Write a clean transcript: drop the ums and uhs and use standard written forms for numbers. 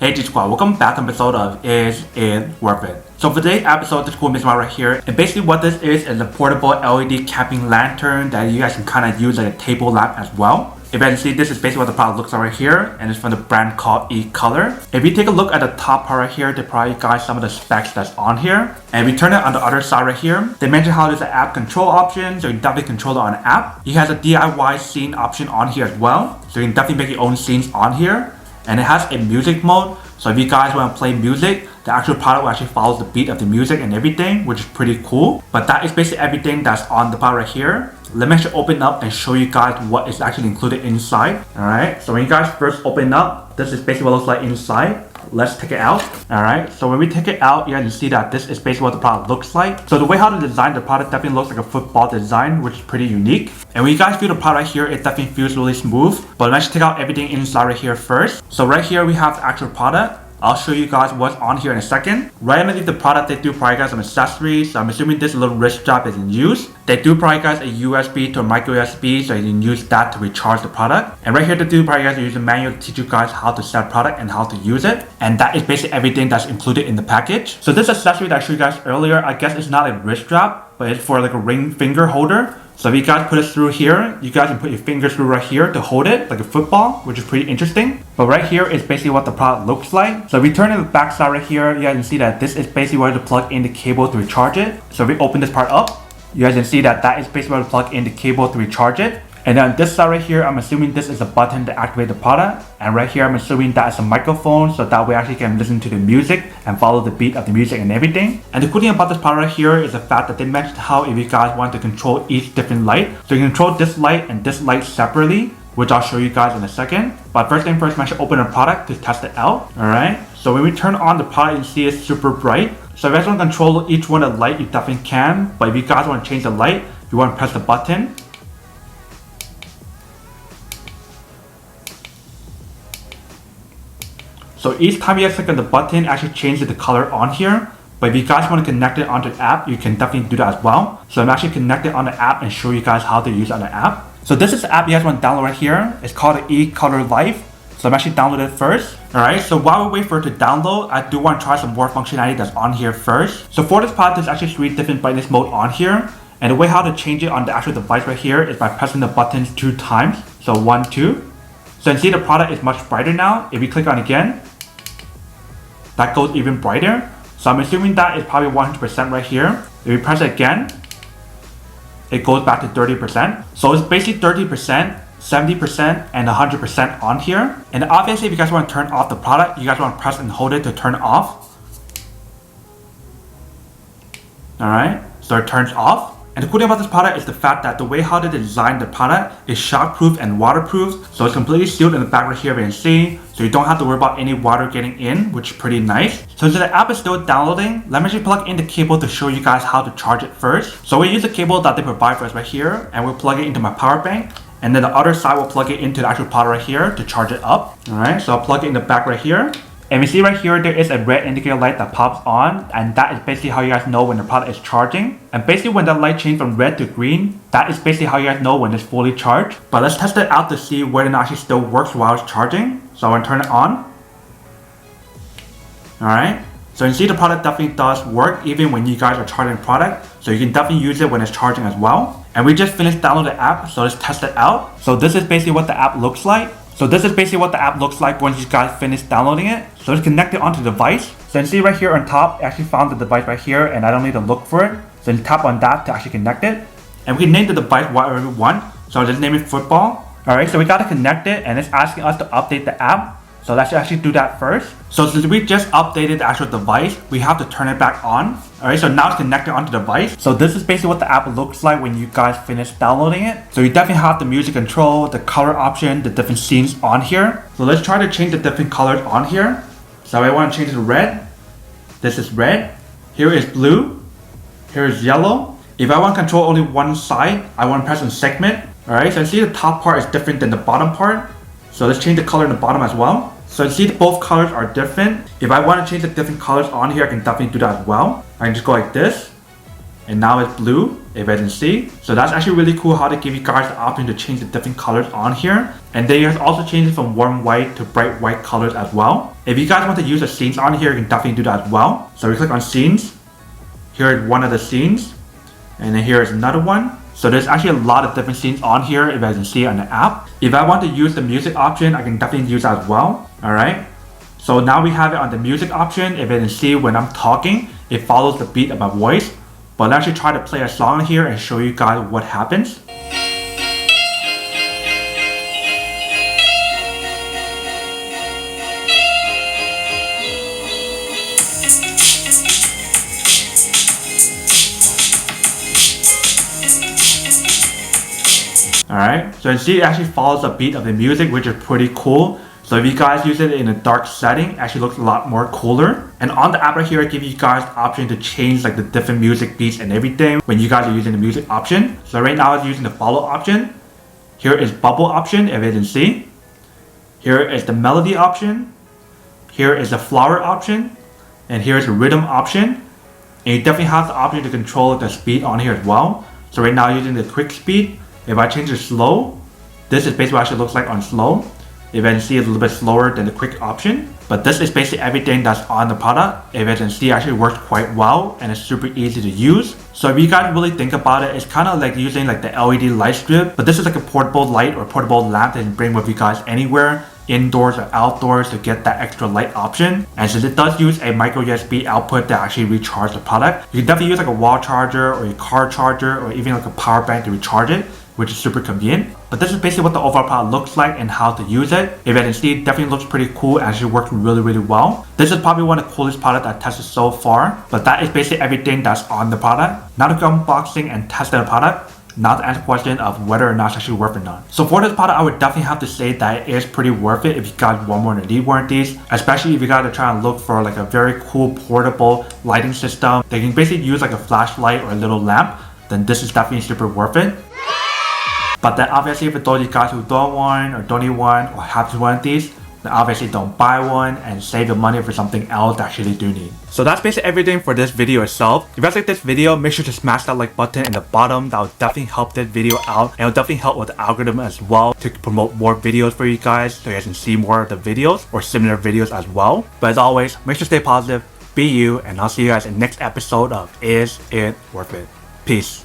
Hey G Squad, welcome back to an episode of Is It Worth It? So for today's episode, this cool mission right here, and basically what this is a portable LED camping lantern that you guys can kind of use like a table lamp as well. If you can see, this is basically what the product looks like right here, and it's from the brand called Ecolor. If you take a look at the top part right here, they probably got some of the specs that's on here. And if we turn it on the other side right here, they mention how there's an app control option, so you can definitely control it on an app. It has a DIY scene option on here as well, so you can definitely make your own scenes on here. And it has a music mode, so if you guys want to play music, the actual product will actually follow the beat of the music and everything, which is pretty cool. But that is basically everything that's on the product right here. Let me actually open up and show you guys what is actually included inside. Alright, so when you guys first open up, this is basically what it looks like inside. Let's take it out. Alright, so when we take it out, you guys can see that this is basically what the product looks like. So the way how to design the product definitely looks like a football design, which is pretty unique. And when you guys feel the product right here, it definitely feels really smooth. But let's take out everything inside right here first. So right here we have the actual product. I'll show you guys what's on here in a second. Right underneath the product, they do provide guys some accessories. So I'm assuming this little wrist strap is in use. They do provide guys a USB to a micro USB, so you can use that to recharge the product. And right here, they do provide guys a user manual to teach you guys how to set product and how to use it. And that is basically everything that's included in the package. So this accessory that I showed you guys earlier, I guess it's not a wrist strap, but it's for like a ring finger holder. So if you guys put it through here, you guys can put your fingers through right here to hold it like a football, which is pretty interesting. But right here is basically what the product looks like. So if we turn to the back side right here, you guys can see that this is basically where to plug in the cable to recharge it. So if we open this part up, you guys can see that that is basically where to plug in the cable to recharge it. And then this side right here, I'm assuming this is a button to activate the product. And right here, I'm assuming that is a microphone, so that way I actually can listen to the music and follow the beat of the music and everything. And the cool thing about this product right here is the fact that they mentioned how if you guys want to control each different light, so you can control this light and this light separately, which I'll show you guys in a second. But first thing first, I'm actually open the product to test it out. Alright, so when we turn on the product, you see it's super bright. So if you guys want to control each one of the light, you definitely can. But if you guys want to change the light, you want to press the button. So each time you guys click on the button, it actually changes the color on here. But if you guys want to connect it onto the app, you can definitely do that as well. So I'm actually connected on the app and show you guys how to use it on the app. So this is the app you guys want to download right here. It's called Ecolor Live. So I'm actually downloading it first. Alright, so while we wait for it to download, I do want to try some more functionality that's on here first. So for this product, there's actually 3 different brightness modes on here. And the way how to change it on the actual device right here is by pressing the buttons 2 times. So 1, 2. So you can see the product is much brighter now. If you click on it again, that goes even brighter. So I'm assuming that is probably 100% right here. If we press it again, it goes back to 30%. So it's basically 30%, 70%, and 100% on here. And obviously, if you guys want to turn off the product, you guys want to press and hold it to turn it off. Alright, so it turns off. And the cool thing about this product is the fact that the way how they design the product is shockproof and waterproof. So it's completely sealed in the back right here, you can see. So you don't have to worry about any water getting in, which is pretty nice. So since the app is still downloading, let me actually plug in the cable to show you guys how to charge it first. So we use the cable that they provide for us right here, and we'll plug it into my power bank. And then the other side, we'll plug it into the actual product right here to charge it up. Alright, so I'll plug it in the back right here. And we see right here, there is a red indicator light that pops on, and that is basically how you guys know when the product is charging. And basically when that light changes from red to green, that is basically how you guys know when it's fully charged. But let's test it out to see whether or not it actually still works while it's charging. So I'm going to turn it on. Alright, so you can see the product definitely does work even when you guys are charging the product. So you can definitely use it when it's charging as well. And we just finished downloading the app, so let's test it out. So this is basically what the app looks like. So this is basically what the app looks like once you guys finish downloading it. So let's connect it onto the device. So you can see right here on top, I actually found the device right here and I don't need to look for it. So you tap on that to actually connect it. And we can name the device whatever we want. So I'll just name it football. Alright, so we got to connect it and it's asking us to update the app. So let's actually do that first. So since we just updated the actual device, we have to turn it back on. Alright, so now it's connected onto the device. So this is basically what the app looks like when you guys finish downloading it. So you definitely have the music control, the color option, the different scenes on here. So let's try to change the different colors on here. So I want to change it to red. This is red. Here is blue. Here is yellow. If I want to control only one side, I want to press on segment. Alright, so you see the top part is different than the bottom part. So let's change the color in the bottom as well. So you see both colors are different. If I want to change the different colors on here, I can definitely do that as well. I can just go like this. And now it's blue. if you can see. So that's actually really cool how they give you guys the option to change the different colors on here. And then you can also change it from warm white to bright white colors as well. If you guys want to use the scenes on here, you can definitely do that as well. So we click on scenes. Here is one of the scenes. And then here is another one. So there's actually a lot of different scenes on here if I can see on the app. If I want to use the music option, I can definitely use that as well. Alright. So now we have it on the music option. If you can see when I'm talking, it follows the beat of my voice. But let's actually try to play a song here and show you guys what happens. Alright, so you see it actually follows the beat of the music, which is pretty cool. So if you guys use it in a dark setting, it actually looks a lot more cooler. And on the app right here, I give you guys the option to change like the different music beats and everything when you guys are using the music option. So right now I'm using the follow option. Here is bubble option, if you can see. Here is the melody option. Here is the flower option. And here is the rhythm option. And you definitely have the option to control the speed on here as well. So right now I'm using the quick speed. If I change to slow, this is basically what it actually looks like on slow. If I can see it's a little bit slower than the quick option. But this is basically everything that's on the product. If I can see it actually works quite well and it's super easy to use. So if you guys really think about it, it's kind of like using like the LED light strip. But this is like a portable light or portable lamp that you can bring with you guys anywhere, indoors or outdoors, to get that extra light option. And since it does use a micro USB output that actually recharges the product, you can definitely use like a wall charger or a car charger or even like a power bank to recharge it, which is super convenient. But this is basically what the overall product looks like and how to use it. If you can see, it definitely looks pretty cool and actually works really well. This is probably one of the coolest products I've tested so far. But that is basically everything that's on the product. Now to go unboxing and testing the product, now to answer the question of whether or not it's actually worth it or not. So for this product, I would definitely have to say that it is pretty worth it if you guys want one or need one of these. Especially if you guys are trying to look for like a very cool portable lighting system. They can basically use like a flashlight or a little lamp. Then this is definitely super worth it. But then obviously for those of you guys who don't want or don't need one or have one of these, then obviously don't buy one and save your money for something else that you actually do need. So that's basically everything for this video itself. If you guys like this video, make sure to smash that like button in the bottom. That will definitely help this video out, and it will definitely help with the algorithm as well to promote more videos for you guys so you guys can see more of the videos or similar videos as well. But as always, make sure to stay positive, be you, and I'll see you guys in the next episode of Is It Worth It? Peace.